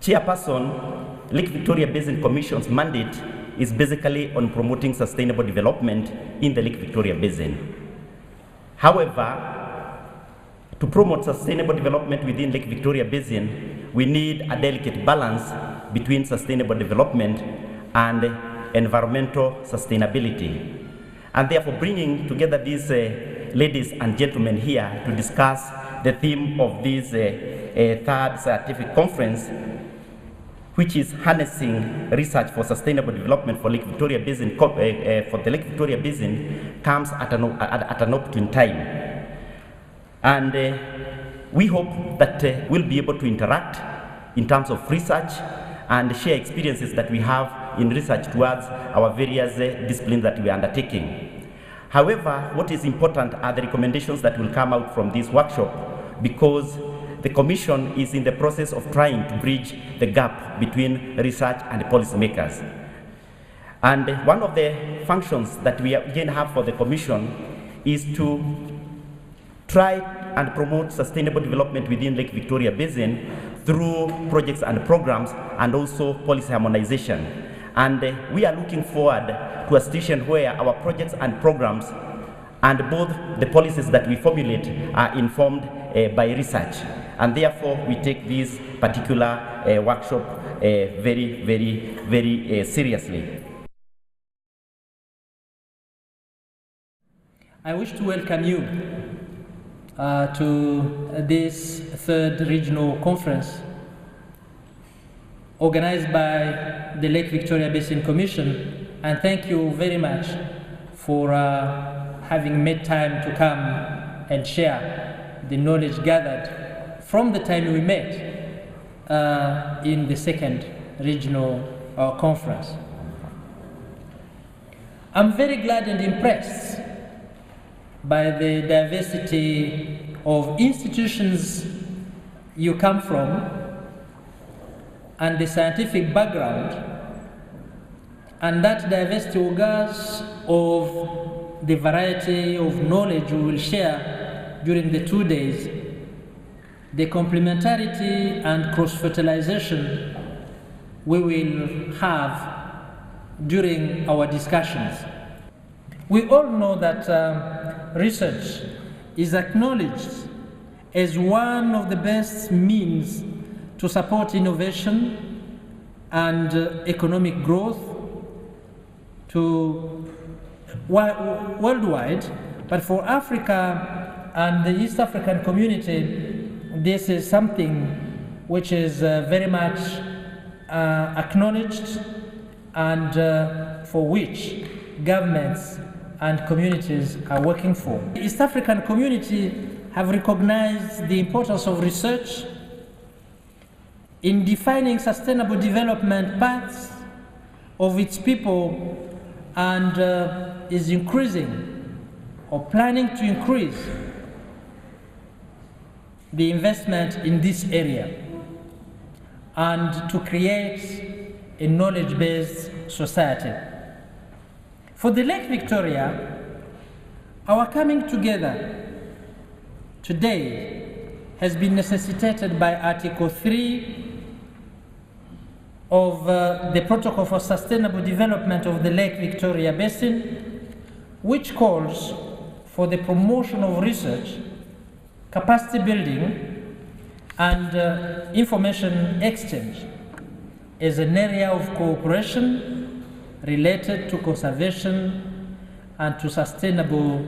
Chairperson, Lake Victoria Basin Commission's mandate is basically on promoting sustainable development in the Lake Victoria Basin. However, to promote sustainable development within Lake Victoria Basin, we need a delicate balance between sustainable development and environmental sustainability. And therefore, bringing together these ladies and gentlemen here to discuss the theme of this third scientific conference, which is harnessing research for sustainable development for Lake Victoria Basin, for the Lake Victoria Basin, comes at an opportune time. And we hope that we'll be able to interact in terms of research and share experiences that we have in research towards our various disciplines that we are undertaking. However, what is important are the recommendations that will come out from this workshop, because the Commission is in the process of trying to bridge the gap between research and policymakers. And one of the functions that we again have for the Commission is to try and promote sustainable development within Lake Victoria Basin through projects and programs and also policy harmonization. And we are looking forward to a situation where our projects and programs and both the policies that we formulate are informed by research. And therefore, we take this particular workshop very seriously. I wish to welcome you to this third regional conference organized by the Lake Victoria Basin Commission, and thank you very much for having made time to come and share the knowledge gathered from the time we met in the second regional conference. I'm very glad and impressed by the diversity of institutions you come from and the scientific background, and that diversity augurs of the variety of knowledge we will share during the 2 days, the complementarity and cross-fertilization we will have during our discussions. We all know that research is acknowledged as one of the best means to support innovation and economic growth worldwide, but for Africa and the East African community, this is something which is very much acknowledged and for which governments and communities are working for. The East African community have recognized the importance of research in defining sustainable development paths of its people, and is increasing or planning to increase the investment in this area and to create a knowledge-based society. For the Lake Victoria, our coming together today has been necessitated by Article 3 of the Protocol for Sustainable Development of the Lake Victoria Basin, which calls for the promotion of research, capacity building, and information exchange as an area of cooperation related to conservation and to sustainable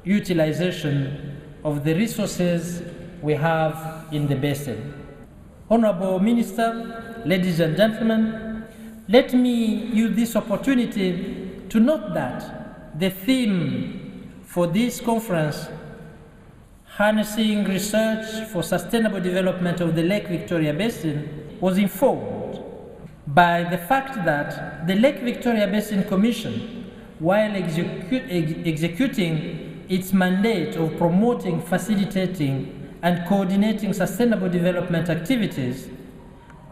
utilization of the resources we have in the basin. Honorable Minister, ladies and gentlemen, let me use this opportunity to note that the theme for this conference, harnessing research for sustainable development of the Lake Victoria Basin, was informed by the fact that the Lake Victoria Basin Commission, while executing its mandate of promoting, facilitating, and coordinating sustainable development activities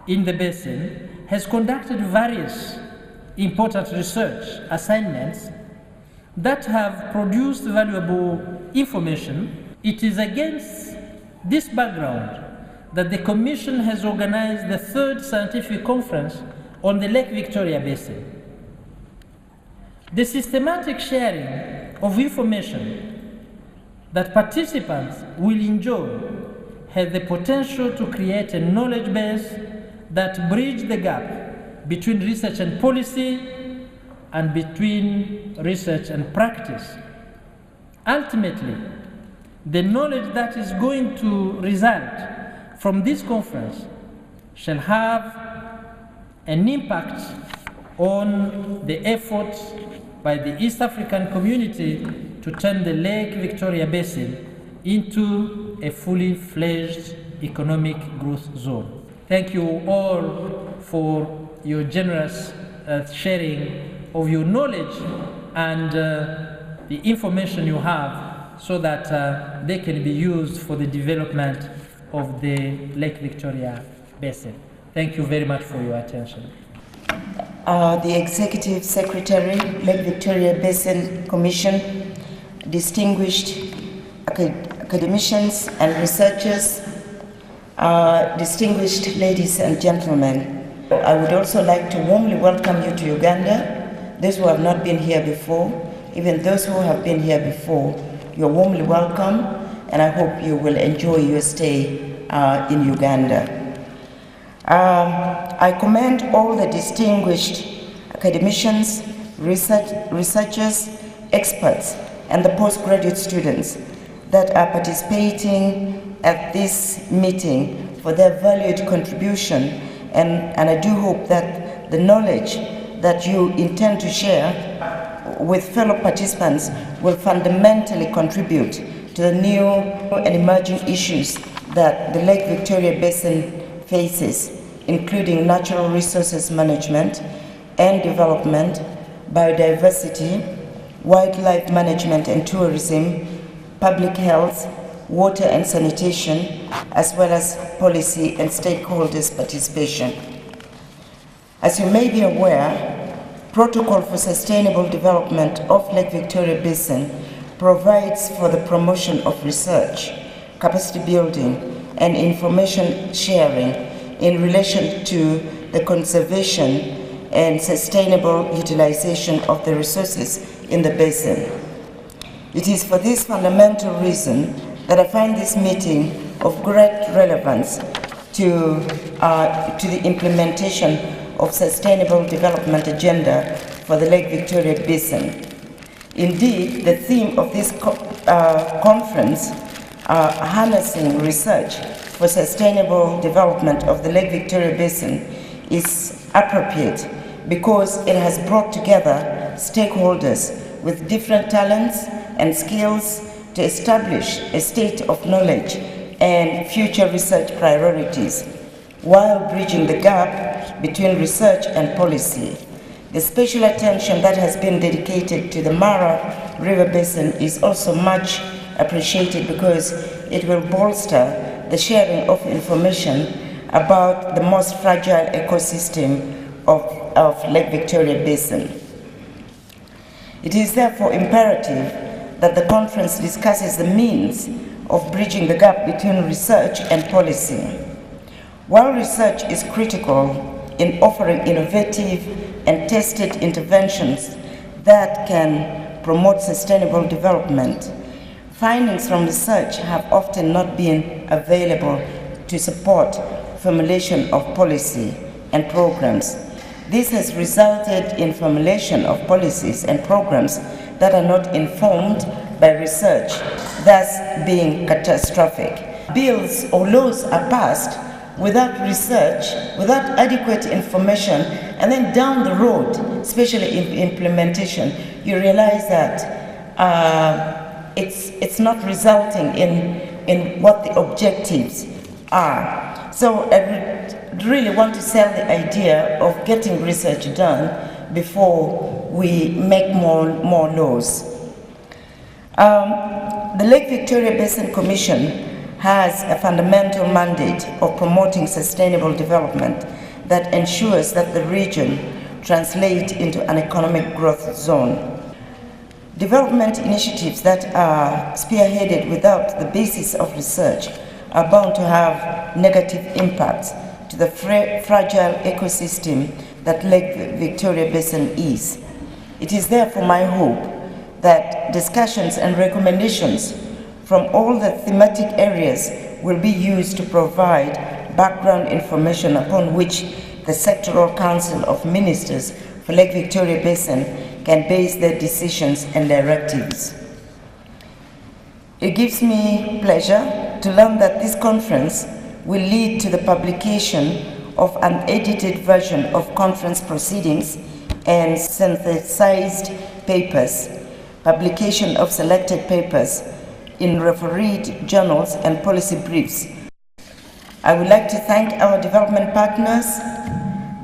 in the basin, has conducted various important research assignments that have produced valuable information. It is against this background that the Commission has organized the 3rd scientific conference on the Lake Victoria Basin. The systematic sharing of information that participants will enjoy has the potential to create a knowledge base that bridges the gap between research and policy and between research and practice. Ultimately, the knowledge that is going to result from this conference shall have an impact on the efforts by the East African community to turn the Lake Victoria Basin into a fully fledged economic growth zone. Thank you all for your generous sharing of your knowledge and the information you have so that they can be used for the development of the Lake Victoria Basin. Thank you very much for your attention. The Executive Secretary, Lake Victoria Basin Commission, distinguished academicians and researchers, distinguished ladies and gentlemen. I would also like to warmly welcome you to Uganda, those who have not been here before, even those who have been here before. You're warmly welcome, and I hope you will enjoy your stay in Uganda. I commend all the distinguished academicians, researchers, experts, and the postgraduate students that are participating at this meeting for their valued contribution, and I do hope that the knowledge that you intend to share with fellow participants will fundamentally contribute to the new and emerging issues that the Lake Victoria Basin faces, including natural resources management and development, biodiversity, wildlife management and tourism, public health, water and sanitation, as well as policy and stakeholders' participation. As you may be aware, Protocol for Sustainable Development of Lake Victoria Basin provides for the promotion of research, capacity building, and information sharing in relation to the conservation and sustainable utilization of the resources in the basin. It is for this fundamental reason that I find this meeting of great relevance to the implementation of Sustainable Development Agenda for the Lake Victoria Basin. Indeed, the theme of this conference, harnessing research for sustainable development of the Lake Victoria Basin, is appropriate because it has brought together stakeholders with different talents and skills to establish a state of knowledge and future research priorities, while bridging the gap between research and policy. The special attention that has been dedicated to the Mara River Basin is also much appreciated because it will bolster the sharing of information about the most fragile ecosystem of Lake Victoria Basin. It is therefore imperative that the conference discusses the means of bridging the gap between research and policy. While research is critical in offering innovative and tested interventions that can promote sustainable development, findings from research have often not been available to support formulation of policy and programs. This has resulted in formulation of policies and programs that are not informed by research, thus being catastrophic. Bills or laws are passed without research, without adequate information, and then down the road, especially in implementation, you realize that it's not resulting in what the objectives are. So I really want to sell the idea of getting research done before we make more laws. The Lake Victoria Basin Commission has a fundamental mandate of promoting sustainable development that ensures that the region translates into an economic growth zone. Development initiatives that are spearheaded without the basis of research are bound to have negative impacts to the fragile ecosystem that Lake Victoria Basin is. It is therefore my hope that discussions and recommendations from all the thematic areas will be used to provide background information upon which the Sectoral Council of Ministers for Lake Victoria Basin can base their decisions and directives. It gives me pleasure to learn that this conference will lead to the publication of an edited version of conference proceedings and synthesized papers, publication of selected papers in refereed journals and policy briefs. I would like to thank our development partners,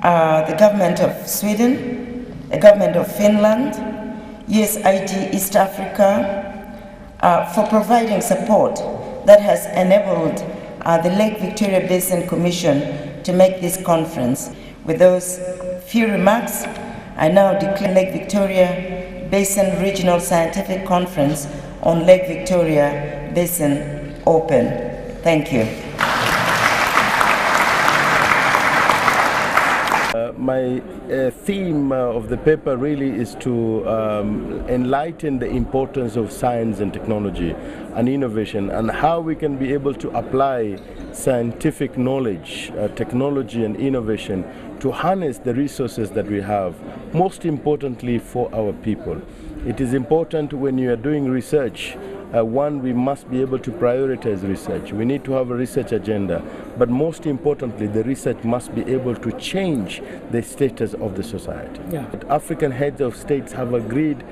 the government of Sweden, the government of Finland, USAID East Africa, for providing support that has enabled the Lake Victoria Basin Commission to make this conference. With those few remarks, I now declare Lake Victoria Basin Regional Scientific Conference on Lake Victoria Basin open. Thank you. My theme of the paper really is to enlighten the importance of science and technology and innovation, and how we can be able to apply scientific knowledge, technology and innovation to harness the resources that we have, most importantly for our people. It is important when you are doing research, one, we must be able to prioritize research. We need to have a research agenda, but most importantly, the research must be able to change the status of the society. Yeah. African heads of states have agreed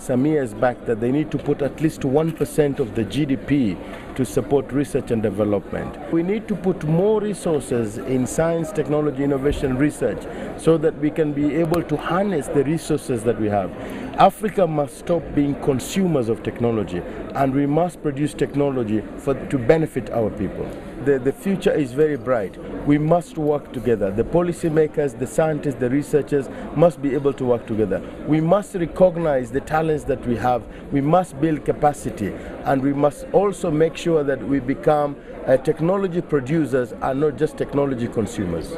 some years back that they need to put at least 1% of the GDP to support research and development. We need to put more resources in science, technology, innovation, research, so that we can be able to harness the resources that we have. Africa must stop being consumers of technology, and we must produce technology to benefit our people. The future is very bright. We must work together. The policymakers, the scientists, the researchers must be able to work together. We must recognize the talents that we have. We must build capacity, and we must also make sure that we become technology producers and not just technology consumers.